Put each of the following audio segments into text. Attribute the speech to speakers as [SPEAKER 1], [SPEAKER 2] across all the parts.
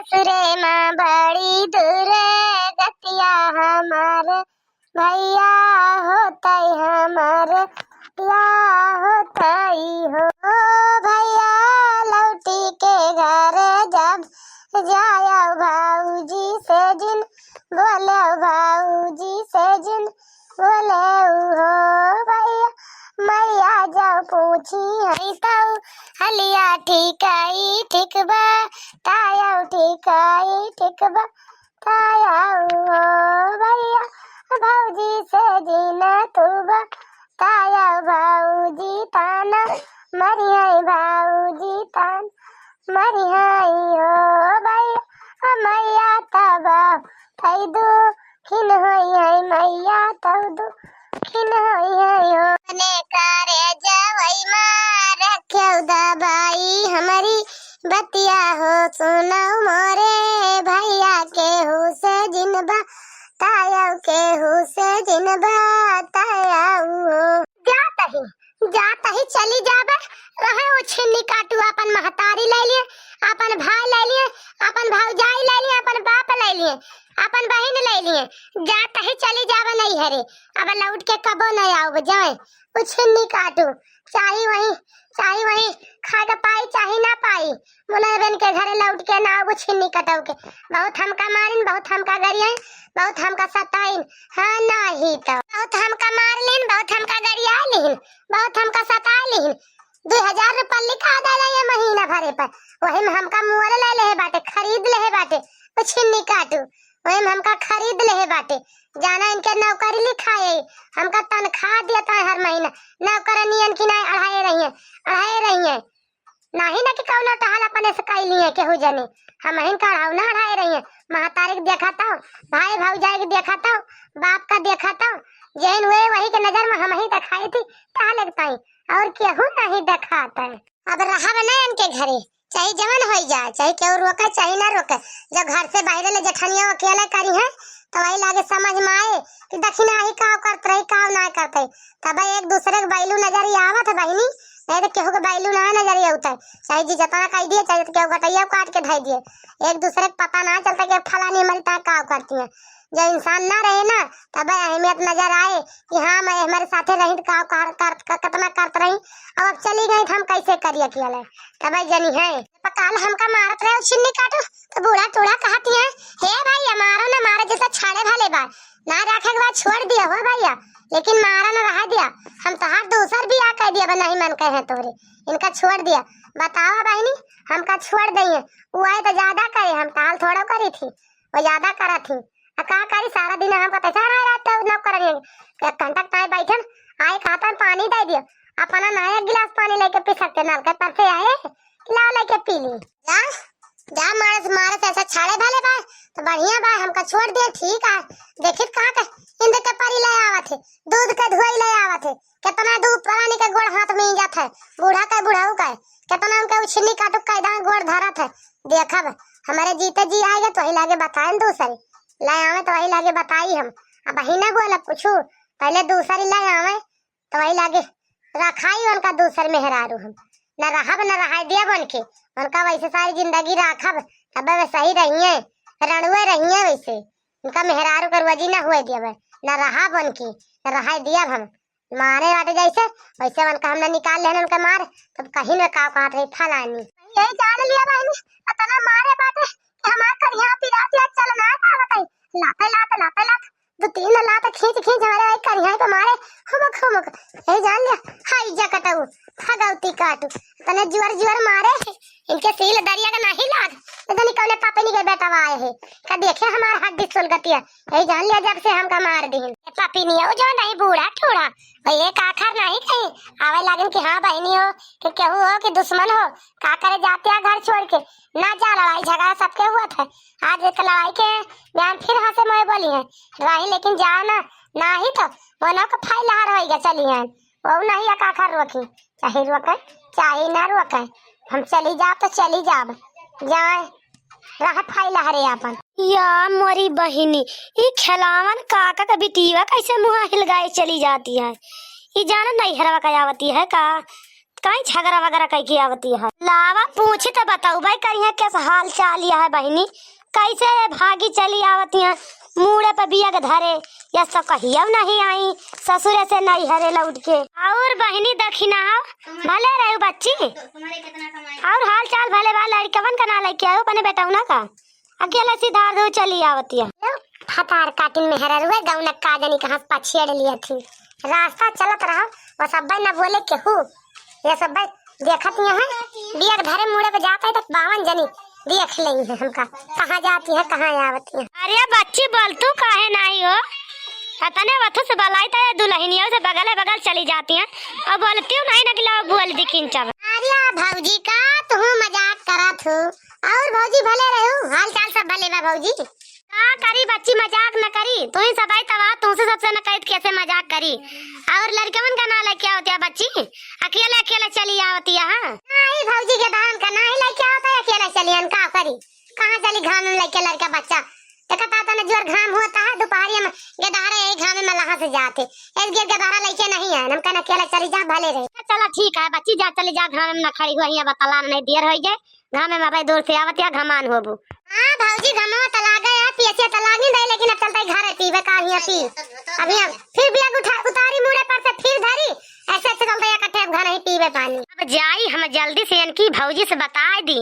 [SPEAKER 1] ससुरे माँ बड़ी दूर गतिया हमारे भैया होता हमारे या होता हो भैया लौटी के घर जब जाया भाऊजी से जिन बोले भाऊजी से जिन बोले हो भैया मैया जाओ पूछी है तो हलिया ठिकाई ठीक बा ताया ठिकाई ठीक बा ताया हो भैया भाऊजी से जीना तू बा ताया भाऊजी ताना मरी है भाऊजी तान मरी है हो भैया मैया तबा थई दू खिन होई है मैया तब दू खिन होई है हो ने करे जवई मां रख्यो दबाई हमारी बतिया हो सुनो मोरे भैया के हो से जिनबा ताया के हो से जिनबा ताया हो जाता ही चली जाबे रहे वो छिन्नी काटू अपन महतारी ले लिए अपन भाई ले लिए अपन भौजाई ले लिए अपन बाप ले लिए अपन बहन ले लिए जाता ही चली जाबे नहीं हरे अब लौट के कबो नहीं आओ जाए वो छिन्नी काटू चाहे वही खा के पाई चाहे ना पाई मुला बन के घरे लौट के ना वो छिन्नी कटाऊ के बहुत हमका मारिन बहुत हमका गरियाई बहुत हमका सताइन हाँ नहीं तो बहुत हमका मार लेन बहुत हमका गरिया लेन बहुत हमका सता लेन 2000 रुपया लिखा दे ये महीना भरे पर वही में हमका मुआल ले ले बाटे खरीद ले बाटे वो छिन्नी काटू वही में हमका खरीद ले बाटे जाना इनके नौकरी लिखाए हमका तनख्वाह देता है हर महीना नौकरनियन की नहीं अढ़ाई रही है नहीं ना कि कौन टहल अपने से कई लिए केहू जने हम हिन कढ़ाऊ ना अढ़ाई रही है महतारी के देखाता हूँ भाई भौजाई के देखाता हूँ बाप का देखाता हूँ जैन हुए वही के नजर में हम ही दिखाई थी कहा लगता है और केहू नहीं दिखाता है अब रहा बना इनके घरे चाहे जवन हो जाए चाहे केहू रोके चाहे ना रोके जब घर से बाहर ले जठनिया अकेले करी है तो वही लागे समझ में आए कि दक्षिणा ही काव करत रही काव ना करते तब एक दूसरे के बैलू नजर आवत है बहनी नहीं तो केहू के बैलू ना नजर आवता है चाहे जी जतना कह दिए चाहे केहू गटैया काट के धई दिए एक दूसरे को पता ना चलता कि फलानी मरता काव करती है जब इंसान ना रहे ना तब अहमियत नजर आए कि हाँ मैं हमारे साथे रही काव कितना करत रही अब चली गई हम कैसे करिए अकेले तब जनी है काल हमका मारत रहे छिन्नी काटो तो बूढ़ा टूढ़ा कहती है हे भैया मारो ना मारे जैसा छाड़े भले बा ना रखे के बाद छोड़ दिया हो भैया लेकिन मारा ना रहा दिया हम तो हाथ दूसर भी आ कह दिया नहीं मन कहे तोरे इनका छोड़ दिया बताओ बहनी हमका छोड़ दिए वो आए तो ज्यादा करे हम ताल थोड़ा करी थी वो ज्यादा करा थी का करी सारा दिन हमका पैसा ना रहता न करेंगे एक घंटा ताए बैठन आए खाता पानी दे दिया अपना नया गिलास पानी लेके पी सकते नल के पर से आए ला लेके पी ली जा मारे से ऐसा छाड़े भले बा तो बढ़िया बा हमका छोड़ दिया ठीक है देखित कहां के इंद के परी ले आवत है दूध के धोई ले आवत है कितना दूध प्राणी के गोड़ हाथ में जात है बूढ़ा का बुढ़ाऊ का कितना उनके उछनी काटो कायदा गोड़ धरत है देखब हमारे जीते जी आएगा तो ही लागे बताएं दूसरे ले आवे तो वही लागे बताई हम अब वही ना बोला पूछू पहले दूसरी ले आवे तो वही लागे रखाई उनका दूसर मेहरारू हम न रहब न रहा दिया बन के उनका वैसे सारी जिंदगी राखब तब वे सही रही है रणुए रही है वैसे उनका मेहरारू कर वजी न हुए दिया न रहा बन के न रहा दिया हम मारे बाटे जैसे वैसे उनका हमने निकाल लेना उनका मार तब कहीं न का काट रही फलानी यही जान लिया बहनी इतना मारे बाटे हमार कर यहाँ पिला दिया चल ना का बताई लाते दो तीन लाते खींच हमारे भाई कर यहाँ पे मारे हुमक ये जान लिया हाई जा कटाऊ फगौती काटू तने जुअर मारे इनके सील दरिया का नहीं लाग इधर निकले पापा नहीं के बेटा आए है का देखे हमारा हड्डी सुलगतिया ये जान लिया जब से हमका मार दी पापी नहीं हो जो नहीं बूढ़ा ठोड़ा भाई एक आखर नहीं कहीं आवे लागन कि हाँ बहनी हो कि केहू हो कि दुश्मन हो का करे जाते हैं घर छोड़ के ना जा लड़ाई झगड़ा सबके हुआ था आज एक लड़ाई के बयान फिर हंसे मोए बोली है राही लेकिन जाना ना ही तो मनो का फाइल हार होएगा चली है वो नहीं आखर रोकी चाहे रोके चाहे ना रोके हम चली जाब तो चली जाब जाए राहत फाइल हरे अपन
[SPEAKER 2] या मोरी बहिनी ये खिलावन काका का बिटिया कैसे मुँह हिलगाए चली जाती है ये जाना नहीं हरवा का आवती है का कहीं झगड़ा वगैरह कहीं की आवती है? लावा पूछी तो बताऊ भाई कहीं कैसा हाल चाल है बहनी, कैसे भागी चली आवती है मुड़े पे बिया के धरे या सब कहियो नहीं आई ससुरे से नहीं हरे लौट के। और बहनी दखिना भले रहे बच्ची और हाल चाल भले बा लड़कवन का ना लेके आओ अपने बेटा ना का अकेले सीधा दो चली आवती है।
[SPEAKER 1] फतार काटिन में हरा रुए गाँव न का जानी कहाँ पछेड़ लिया थी रास्ता चलत रहा वो सब न बोले केहू ये सब देखत यहाँ बिया के धरे मुड़े पे जाता है तो 52 जनी देख लेंगे है हमका कहाँ जाती है कहाँ आवती है।
[SPEAKER 2] अरे बच्ची बोल तू काहे नहीं हो तने वथु से बलाई तो दुल्हनियों से बगल बगल चली जाती हैं और बोलती हूँ नहीं ना बोल दी किंचब।
[SPEAKER 1] अरे भौजी का तू मजाक करत हो और भौजी भले रहो हाल चाल सब भले बा भौजी
[SPEAKER 2] हाँ करी बच्ची मजाक न करी तू ही सबाई तवा तुमसे सबसे न कही कैसे मजाक करी और लड़कवन का ना लेके आवती है बच्ची अकेले अकेले चली आवती है। हाँ
[SPEAKER 1] नहीं भौजी के दान का ना ही लेके आवता है अकेले चलियन का करी कहाँ चली घाम में लेके लड़का बच्चा देखता था न जोर घाम होता है दोपहर में गेदारा यही घाम में लहा से जाते एक गेदारा लेके नहीं है हम कहना अकेले चली जा भले रहे।
[SPEAKER 2] चला ठीक है बच्ची जा चली जा घाम में न खड़ी हुई है बतला नहीं देर हो जाए घाम में भाई दूर से आवती है घमान होबू।
[SPEAKER 1] हाँ भौजी घमा तला गया पीछे तला नहीं दे लेकिन अब चलता घर पीवे का पी अभी फिर भी उतारी मुड़े पर से फिर धरी ऐसे चलता इकट्ठे घर ही पीवे पानी।
[SPEAKER 2] अब जाई हम जल्दी से इनकी भौजी से बता दी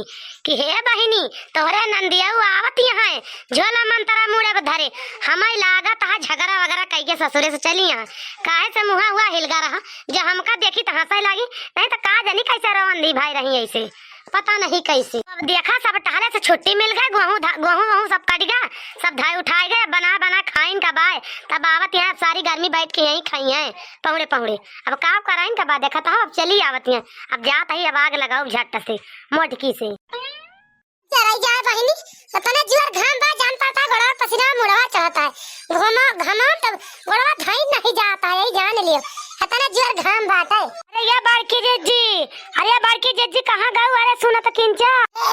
[SPEAKER 2] कि हे बहिनी तोहरे नंदिया आवती है झोला मंतरा मुड़े पे धरे हमें लागत है झगड़ा वगैरह कई के ससुरे से चली है काहे से मुहा हुआ हिलगा रहा जो हमका देखी तो हंसाई लगी नहीं तो का जानी कैसे रवंदी भाई रही ऐसे पता नहीं कैसे। अब देखा सब टहले से छुट्टी मिल गई गेहूं सब कट गया सब धाई उठाए गए बना बना खाइन का बाय तब आवत यहाँ सारी गर्मी बैठ के यहीं खाई है पहुड़े पहुड़े अब काम कराइन का बाद देखा था अब चली आवत है अब जात ही अब आग लगाओ झट से मोटकी से
[SPEAKER 1] चराई जाए बहिनी तने जोर घाम बा जान पाता गोड़ा पसीना मुड़वा चाहता है घमा तब गोड़ा धाई नहीं जाता है यही जान लियो तने जोर घाम बात है।
[SPEAKER 2] अरे ये बड़की जीजी कहाँ गए अरे सुना तो किंचा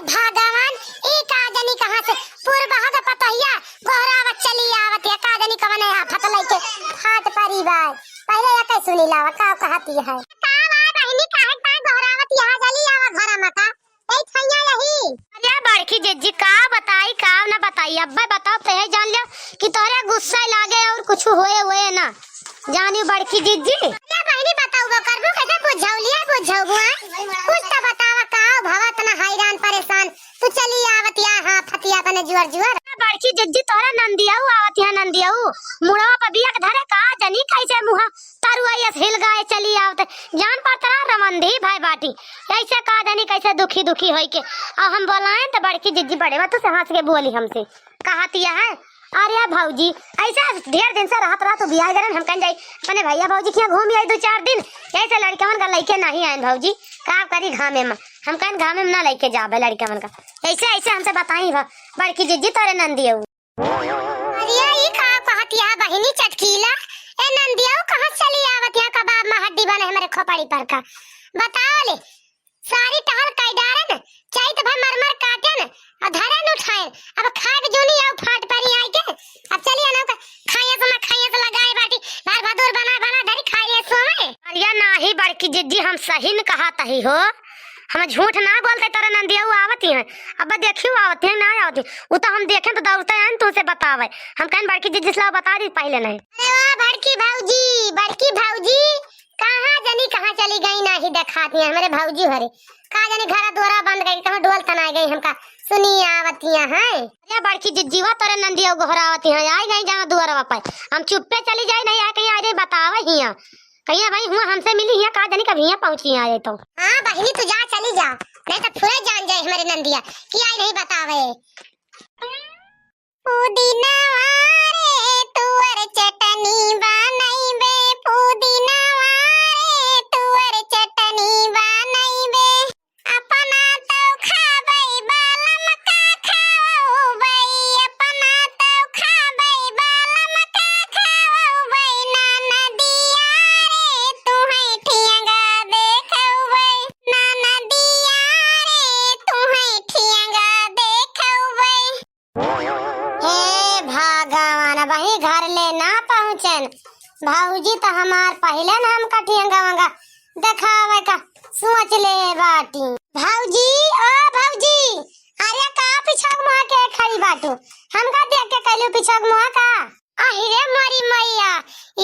[SPEAKER 1] भगवान ई का जनी कहाँ से पूर्व का पतहिया गोहरावा चली आवत है का जनी कवन है फतलै के फाट परिवार पहले या कै सुनी लावा का कहती है का बहिनी काहे ता गोहरावत यहाँ चली आवा घर में का ए छैया यही।
[SPEAKER 2] अरे बड़की जीजी का बताई का ना बताई अब बताओ तो है जान लियो कि तोरे गुस्सा लागे और कुछ होए ना जानी बड़की जीजी।
[SPEAKER 1] अरे बहिनी बताओ वो करबो कैसे बुझौलिया बुझौबुआ कुछ तो बतावा का भवत ना हैरान परेशान तू चली आवत यहाँ फतिया तने जुअर जुअर
[SPEAKER 2] बड़की जीजी तोरा नंदियाऊ आवत है नंदियाऊ मुड़वा पे बिया के धरे का जनी कैसे मुहा तरुआ हिल गए चली आवत जान पर तरा रमंदी भाई बाटी ऐसे का जनी कैसे दुखी दुखी होई के और हम बोलाएं तो बड़की जीजी बड़े बात से हंस के बोली हमसे कहतिया है अरे भौजी ऐसा ढेर दिन से रात रात बियाह करन हम कन जाई अपने भैया भौजी के घूम आई 2-4 दिन ऐसे लड़कवन का लइके नहीं आए भौजी का करी घामे में हम कन घामे में ना लइके जाबे लड़कवन का ऐसे ऐसे हमसे बताई बड़की जीजी तोरे नंदिया।
[SPEAKER 1] अरे ये का कहतिया बहिनी चटकीला ए नंदिया कहां चली आवत है कबाब में हड्डी बने हमारे खोपड़ी पर का बताओ ले सारी टहल कई डारन चाहिए तो भाई मरमर काटन और धरे न उठाए अब खाए के जोनी आउ फाट परी आई के अब चलिए ना खाइए तो लगाए बाटी भार भदूर बना बना धरी खाइए सोए।
[SPEAKER 2] अरे नाही बड़की जीजी हम सही न कहत ही हो हम झूठ ना बोलते तोरे नंदिया आवती है अब देखियो आवती है ना आवती वो तो हम देखें तो दौड़ते हैं तुमसे बतावे हम कहीं बड़की जीजी से बता दी पहले नहीं।
[SPEAKER 1] अरे वाह बड़की भौजी कहाँ जनी कहाँ चली गई नहीं दिखाती है हमारे भौजी हरे का जाने घर द्वारा बंद गई कहाँ डोल तना गई हमका सुनी आवतिया है।
[SPEAKER 2] अरे बड़की जिज्जीवा तोरे नंदिया गोहरावती है आई गई जहाँ दुआरा पे हम चुप्पे चली जाए नहीं आए कहीं अरे बतावे हिया कहीं भाई हुआ हमसे मिली हिया का जानी कभी यहाँ पहुंची आए तो।
[SPEAKER 1] हाँ बहिनी तू जा चली जा नहीं तो पूरा जान जाए हमारे नंदिया कि आई नहीं बतावे। पुदीना वारे तुअर चटनी बनाई बे पुदीना वारे तुअर चटनी बनाई बे अपना तो खाबई बालम का खाओ बई अपना तो खाबई बालम का खाओ बई ना नदिया रे तू है ठियांगा देखौ बई ना नदिया रे तू है ठियांगा देखौ बई। हे भगवान वही घर ले ना पहुँचन भौजी तो हमार पहले ना हम कटियंगा वंगा देखावे का
[SPEAKER 2] सोच ले बाटी। भौजी ओ भौजी, अरे का पिछक मुहा के खड़ी बाटू? हमका देख के कहलू पिछक मुहा का? अरे मोरी मैया,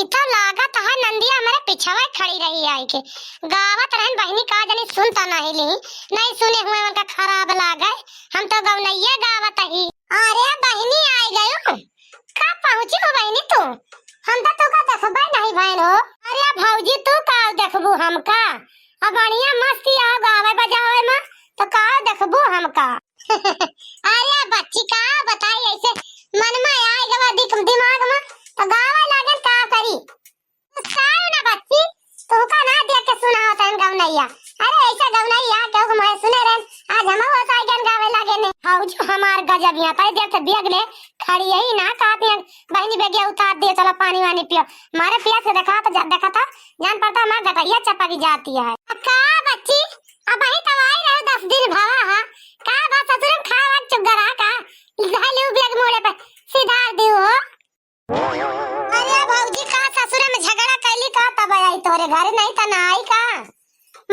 [SPEAKER 2] इतना लागत है नंदिया हमारे पिछवा खड़ी रही आई के गावत रहन बहनी का जानी सुनता नहीं ली, नहीं सुने हुए उनका खराब लागे। हम तो गवनैया गावत ही। अरे बहनी आई गयो, का पहुंची हो बहनी तू? हम तो का देखबे नहीं भैन हो। अरे भौजी तू का देखबू हमका? अब बढ़िया मस्ती आओ गावे बजावे में तो का देखबू हमका? अरे बच्ची का बताई ऐसे मन में आए गवा दिमाग में तो गावे लागन का करी? सायो ना बच्ची, तू का ना देख के सुना होता है गवनैया। अरे ऐसा गवनैया क्यों को मैं सुने रहे आज हम वो साइगन गावे लागे ने। भौजी हमार गजब यहाँ पर देख बेग ले खड़ी यही ना कहती है बहनी बेगिया उतार दे चलो पानी वानी पियो। मारे प्यास से देखा था जान पड़ता मां गटैया चपक जाती है। का बच्ची अब वही तो आई रहे 10 दिन भावा हां का बात ससुर खावा चुगरा का ले बेग मोड़े पे सीधा दियो। अरे भौजी का ससुर में झगड़ा कैली का तब आई तोरे घर नहीं त ना आई का?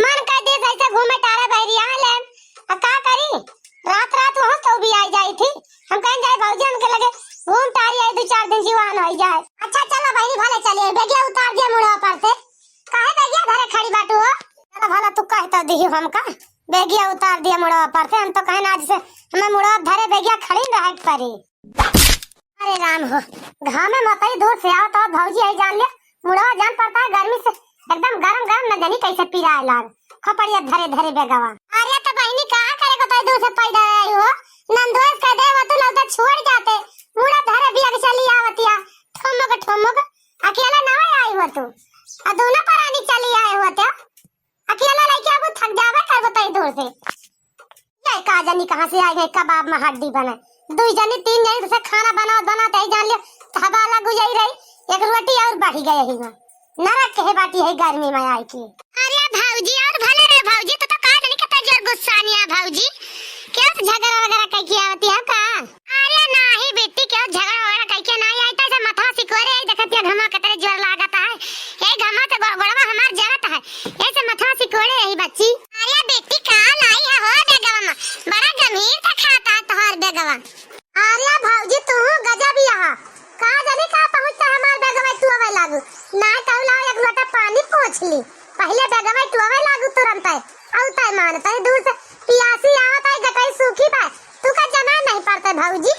[SPEAKER 2] मन कर दे ऐसे घूमे टारे बहरिया ले का करी? रात वहां तो भी आई जाई थी। हम कहीं जाए भौजी हमके लगे घूम टारी आई 2-4 दिन जीवान हो जाए। अच्छा चलो बहनी भले चलिए बेगिया उतार दिया मुड़वा पर से। काहे बेगिया घरे खड़ी बाटू हो? चलो भला तू कह तो दी हमका बेगिया उतार दिया मुड़वा पर से। हम तो कहीं आज से हमें मुड़वा धरे बेगिया खड़ी रह पड़ी। अरे राम हो, घाम में मकई दूर से आओ तो भौजी आई जान ले मुड़वा जान पड़ता है गर्मी से एकदम गरम न जानी कैसे पीराए लाग खपड़िया धरे बेगवा। अरे तो बहनी कहां करे को तो दूर से पैदा आई हो? नंदोस कह दे वो तो लौटा छोड़ जाते मुड़ा धरे बिया के चली आवतिया ठोमक अकेला ना आई हो तू आ दोनों परानी चली आए हो त्या अकेला लेके अब थक जावे कर बताई दूर से। ये का जानी कहां से आई है कबाब में हड्डी बने 2 जनी 3 जनी से खाना बनाते ही जान लियो तो हवाला गुजरी रही एक रोटी और बढ़ी गई ही में नरक के बाटी है गर्मी में आई की। अरे भौजी और भले रे भौजी तो का जानी कितना जोर गुस्सा नहीं है भौजी क्यों झगड़ा वगैरह कह के आती है का? अरे नहीं बेटी क्यों झगड़ा वगैरह कह के नहीं आई तो माथा सिकोरे देखतिया घमा कतरे जोर लागता है ए घमा तो गोड़वा हमार जरत है ऐसे माथा सिकोरे रही बच्ची। अरे बेटी का लाई है हो बेगवा में बड़ा गंभीर से खाता है तोहर बेगवा। अरे भौजी तू गजब यहां का जाने का पहुंचता हमार बेगवा तू आवे लागू ना तो ला एक लोटा पानी पोंछ ली पहले बेगवा तू आवे लागू तुरंत है औता मानता है दूर से पियासी आवत है गटाई सूखी बा तू का जमा नहीं पड़ता भौजी।